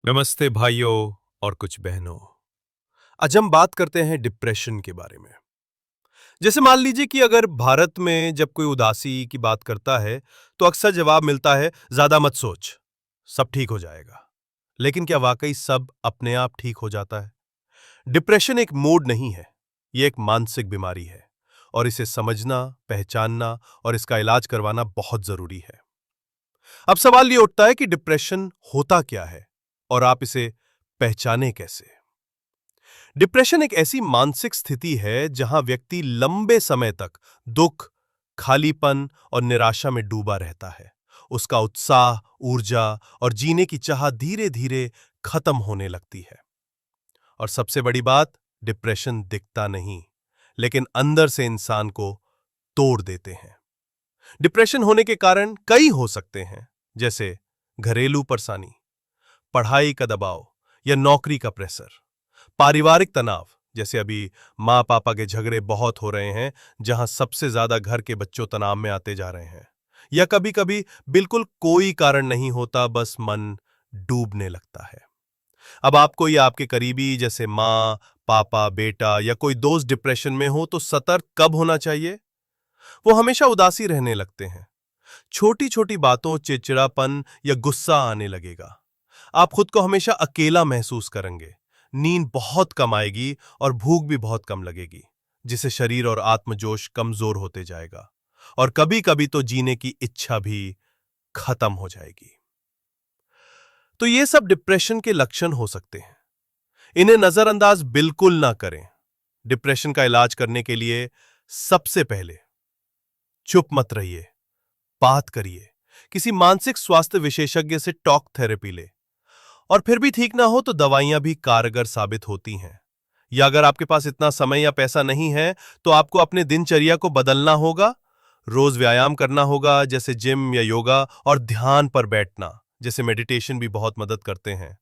नमस्ते भाइयों और कुछ बहनों। आज हम बात करते हैं डिप्रेशन के बारे में। जैसे मान लीजिए कि अगर भारत में जब कोई उदासी की बात करता है तो अक्सर जवाब मिलता है, ज्यादा मत सोच, सब ठीक हो जाएगा। लेकिन क्या वाकई सब अपने आप ठीक हो जाता है? डिप्रेशन एक मूड नहीं है, ये एक मानसिक बीमारी है और इसे समझना, पहचानना और इसका इलाज करवाना बहुत जरूरी है। अब सवाल ये उठता है कि डिप्रेशन होता क्या है और आप इसे पहचाने कैसे? डिप्रेशन एक ऐसी मानसिक स्थिति है जहां व्यक्ति लंबे समय तक दुख, खालीपन और निराशा में डूबा रहता है। उसका उत्साह, ऊर्जा और जीने की चाह धीरे-धीरे खत्म होने लगती है। और सबसे बड़ी बात, डिप्रेशन दिखता नहीं, लेकिन अंदर से इंसान को तोड़ देते हैं। डिप्रेशन होने के कारण कई हो सकते हैं, जैसे घरेलू परेशानी, पढ़ाई का दबाव या नौकरी का प्रेशर, पारिवारिक तनाव, जैसे अभी माँ पापा के झगड़े बहुत हो रहे हैं, जहां सबसे ज्यादा घर के बच्चों तनाव में आते जा रहे हैं, या कभी कभी बिल्कुल कोई कारण नहीं होता, बस मन डूबने लगता है। अब आपको या आपके करीबी जैसे माँ, पापा, बेटा या कोई दोस्त डिप्रेशन में हो तो सतर्क कब होना चाहिए? वो हमेशा उदासी रहने लगते हैं, छोटी छोटी बातों चिड़चिड़ापन या गुस्सा आने लगेगा। आप खुद को हमेशा अकेला महसूस करेंगे, नींद बहुत कम आएगी और भूख भी बहुत कम लगेगी, जिससे शरीर और आत्मजोश कमजोर होते जाएगा और कभी कभी तो जीने की इच्छा भी खत्म हो जाएगी। तो ये सब डिप्रेशन के लक्षण हो सकते हैं, इन्हें नजरअंदाज बिल्कुल ना करें। डिप्रेशन का इलाज करने के लिए सबसे पहले चुप मत रहिए, बात करिए, किसी मानसिक स्वास्थ्य विशेषज्ञ से टॉक थेरेपी ले। और फिर भी ठीक ना हो तो दवाइयां भी कारगर साबित होती हैं। या अगर आपके पास इतना समय या पैसा नहीं है तो आपको अपने दिनचर्या को बदलना होगा। रोज व्यायाम करना होगा, जैसे जिम या योगा, और ध्यान पर बैठना जैसे मेडिटेशन भी बहुत मदद करते हैं।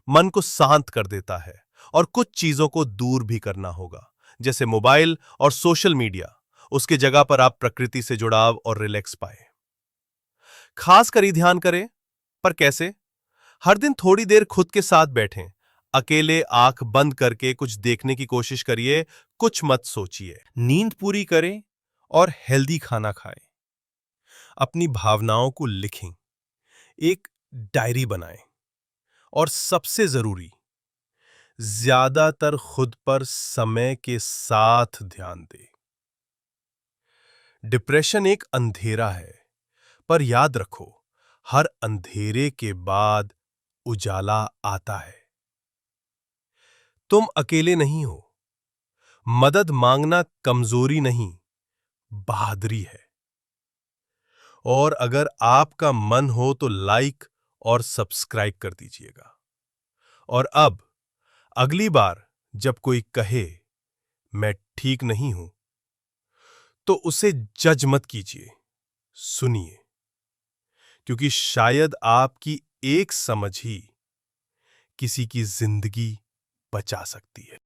मन को शांत कर देता है। और कुछ चीजों को दूर भी करना होगा, जैसे मोबाइल और सोशल मीडिया। उसकी जगह पर आप प्रकृति से जुड़ाव और रिलैक्स पाए। खास कर ध्यान करें, पर कैसे? हर दिन थोड़ी देर खुद के साथ बैठें, अकेले आंख बंद करके कुछ देखने की कोशिश करिए, कुछ मत सोचिए। नींद पूरी करें और हेल्दी खाना खाएं। अपनी भावनाओं को लिखें, एक डायरी बनाएं। और सबसे जरूरी, ज्यादातर खुद पर समय के साथ ध्यान दें। डिप्रेशन एक अंधेरा है, पर याद रखो, हर अंधेरे के बाद उजाला आता है। तुम अकेले नहीं हो। मदद मांगना कमजोरी नहीं, बहादुरी है। और अगर आपका मन हो तो लाइक और सब्सक्राइब कर दीजिएगा। और अब अगली बार जब कोई कहे मैं ठीक नहीं हूं, तो उसे जज मत कीजिए, सुनिए। क्योंकि शायद आपकी एक समझ ही किसी की जिंदगी बचा सकती है।